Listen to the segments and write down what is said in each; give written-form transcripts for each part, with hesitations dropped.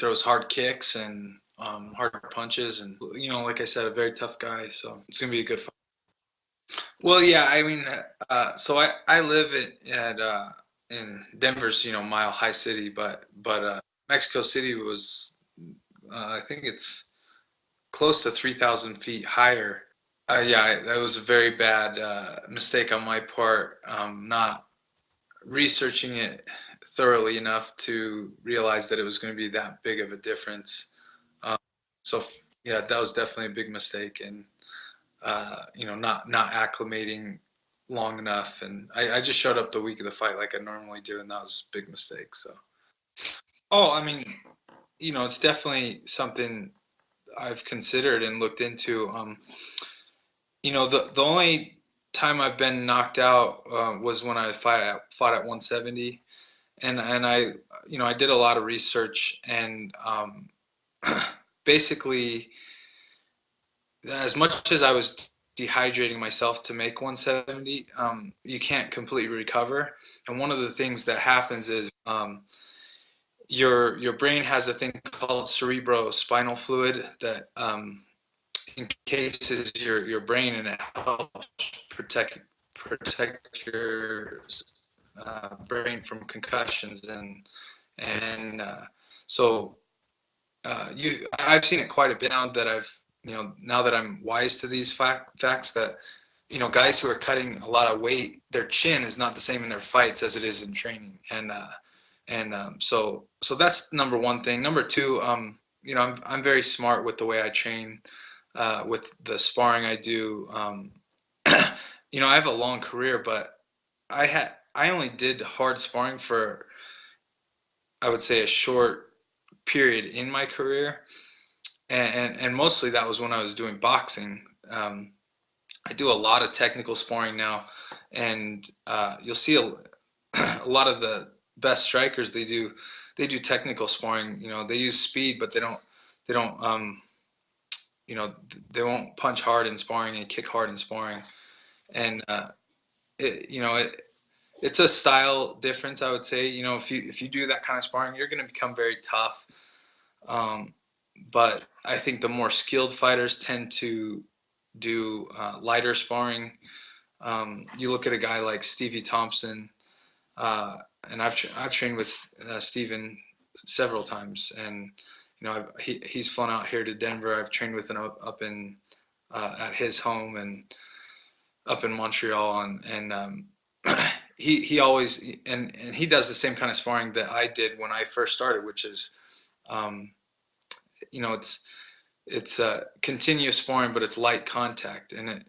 throws hard kicks and hard punches, and like I said, a very tough guy. So it's gonna be a good fight. Well, yeah, I mean, so I live in Denver's, Mile High City, but Mexico City was, I think it's close to 3,000 feet higher. Yeah, that was a very bad mistake on my part, not researching it thoroughly enough to realize that it was going to be that big of a difference. Um, so yeah, that was definitely a big mistake, and not acclimating long enough, and I just showed up the week of the fight like I normally do, and that was a big mistake. So, oh, I mean, it's definitely something I've considered and looked into. The only time I've been knocked out was when I fought at 170, and I did a lot of research, and basically, as much as I was dehydrating myself to make 170, you can't completely recover. And one of the things that happens is your brain has a thing called cerebrospinal fluid that encases your brain, and it helps protect your brain from concussions, and so I've seen it quite a bit now that now that I'm wise to these facts, that guys who are cutting a lot of weight, their chin is not the same in their fights as it is in training, and so that's number one thing. Number two, I'm very smart with the way I train, with the sparring I do. I have a long career, but I only did hard sparring for, I would say, a short period in my career, and mostly that was when I was doing boxing. I do a lot of technical sparring now, and you'll see a lot of the best strikers, they do technical sparring. They use speed, but they don't you know they won't punch hard in sparring and kick hard in sparring, and it, you know it, it's a style difference, I would say. If you do that kind of sparring, you're going to become very tough. Um, but I think the more skilled fighters tend to do lighter sparring. You look at a guy like Stevie Thompson, uh, and I've trained with Steven several times, and he's flown out here to Denver. I've trained with him up in at his home and up in Montreal, and he always, and he does the same kind of sparring that I did when I first started, which is um, it's continuous sparring, but it's light contact, and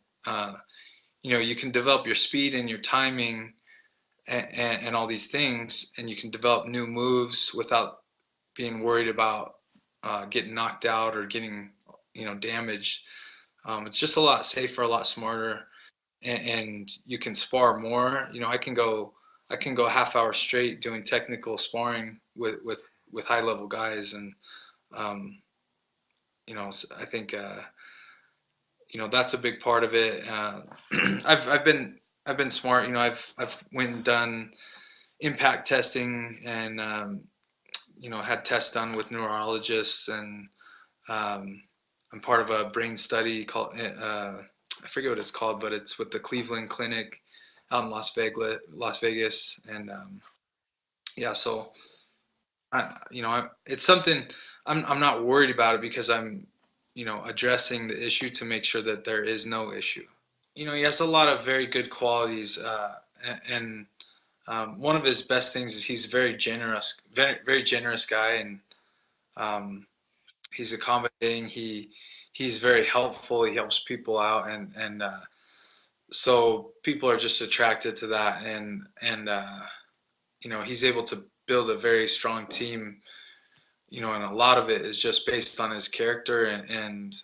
you can develop your speed and your timing, and all these things, and you can develop new moves without being worried about getting knocked out or getting damaged. It's just a lot safer, a lot smarter, and you can spar more. I can go half hour straight doing technical sparring with high level guys, and um, I think that's a big part of it. I've been smart. I've went and done impact testing, and had tests done with neurologists, and I'm part of a brain study called I forget what it's called, but it's with the Cleveland Clinic out in Las Vegas, and yeah. So it's something I'm not worried about it, because I'm addressing the issue to make sure that there is no issue. He has a lot of very good qualities, and one of his best things is he's very generous, very very generous guy, and um, he's accommodating. He's very helpful. He helps people out, and so people are just attracted to that, and he's able to build a very strong team. And a lot of it is just based on his character, and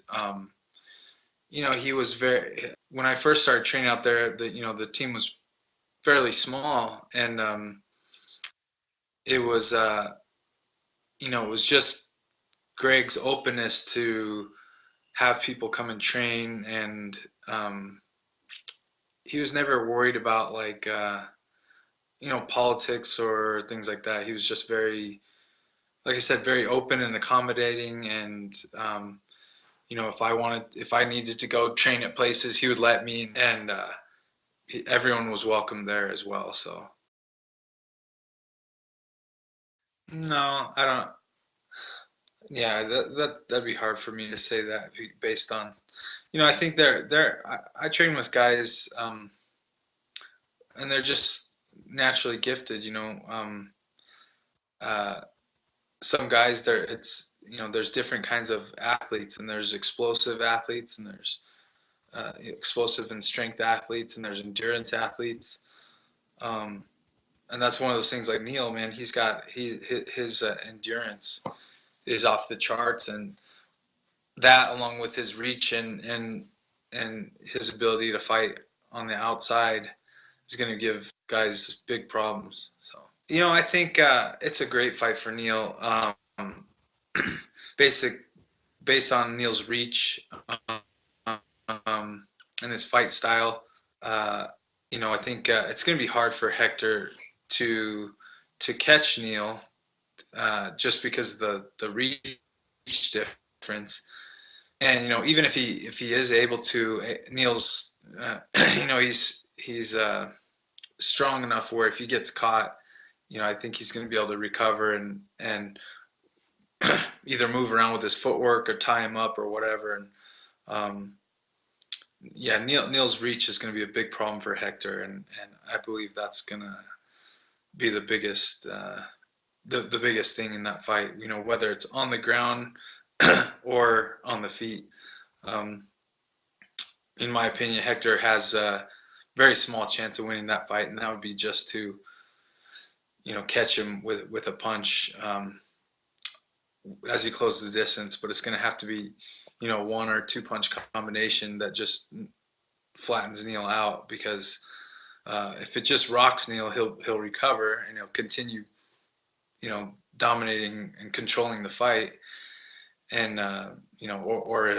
he was very. When I first started training out there, the team was fairly small, and it was it was just Greg's openness to have people come and train, and he was never worried about, like politics or things like that. He was just very, like I said, very open and accommodating, and if I needed to go train at places, he would let me, and everyone was welcome there as well. So no, I don't. Yeah, that'd be hard for me to say that based on, I think I train with guys, and they're just naturally gifted. Uh, some guys there's different kinds of athletes, and there's explosive athletes, and there's explosive and strength athletes, and there's endurance athletes. Um, and that's one of those things like Neil, man. His endurance is off the charts, and that along with his reach and his ability to fight on the outside is going to give guys big problems. So I think it's a great fight for Neil. Basic Based on Neil's reach, and his fight style. Uh, I think it's going to be hard for Hector to catch Neil, just because of the reach difference. And even if he is able to, Neil's he's strong enough where if he gets caught, I think he's going to be able to recover and either move around with his footwork or tie him up or whatever. And yeah, Neil's reach is going to be a big problem for Hector, and I believe that's going to be the biggest the biggest thing in that fight. Whether it's on the ground or on the feet. Um, in my opinion, Hector has a very small chance of winning that fight, and that would be just to catch him with a punch as he closes the distance. But it's going to have to be one or two punch combination that just flattens Neil out, because if it just rocks Neil, he'll recover and he'll continue dominating and controlling the fight, and or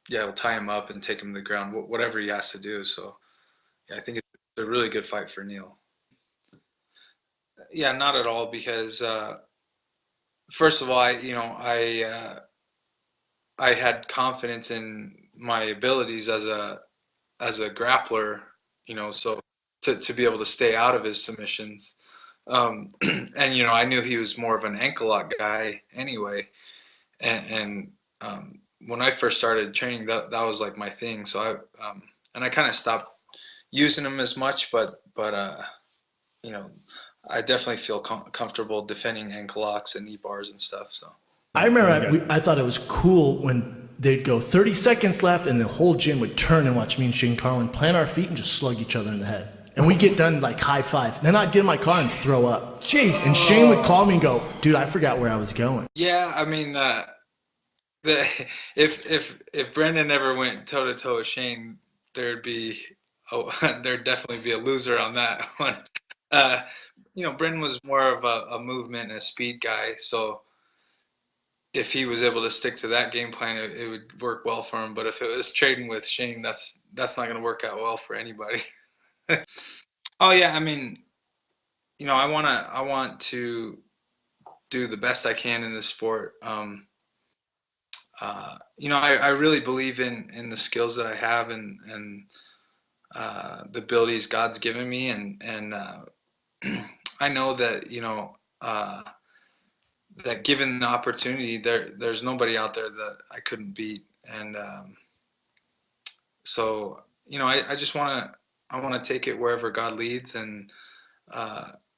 he'll tie him up and take him to the ground, whatever he has to do. So yeah, I think it's a really good fight for Neil. Yeah, not at all, because first of all, I had confidence in my abilities as a grappler, so to be able to stay out of his submissions. And I knew he was more of an ankle lock guy anyway, and when I first started training, that was like my thing. So I kind of stopped using him as much, but you know, I definitely feel comfortable defending ankle locks and knee bars and stuff. So I remember I thought it was cool when they'd go 30 seconds left and the whole gym would turn and watch me and Shane Carlin plant our feet and just slug each other in the head. And we'd get done like high five. Then I'd get in my car and throw up. Jeez. And Shane would call me and go, dude, I forgot where I was going. yeah, I mean, if Brendan ever went toe to toe with Shane, there'd definitely be a loser on that one. Uh, Brendan was more of a movement and a speed guy, so if he was able to stick to that game plan, it would work well for him. But if it was trading with Shane, that's not going to work out well for anybody. Oh yeah, I mean, I want to do the best I can in this sport. I really believe in the skills that I have, and the abilities God's given me, and I know that that given the opportunity, there's nobody out there that I couldn't beat, and so I just want to take it wherever God leads, and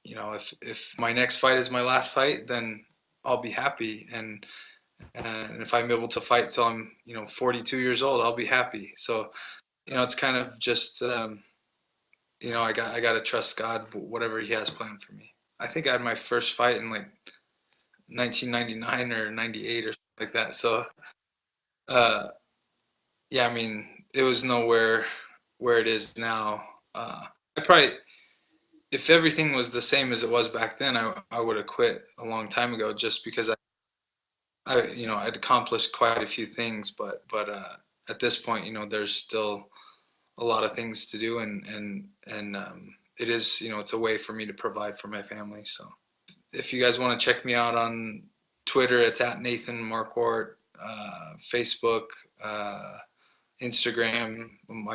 if my next fight is my last fight, then I'll be happy, and if I'm able to fight till I'm 42 years old, I'll be happy. So it's kind of just I got to trust God, whatever He has planned for me. I think I had my first fight in like 1999 or 98 or something like that. So uh, yeah, I mean, it was nowhere where it is now. I probably, if everything was the same as it was back then, I would have quit a long time ago, just because I'd accomplished quite a few things, but at this point, there's still a lot of things to do, and it is, it's a way for me to provide for my family. So if you guys want to check me out on Twitter, it's at Nathan Marquardt. Facebook, Instagram. My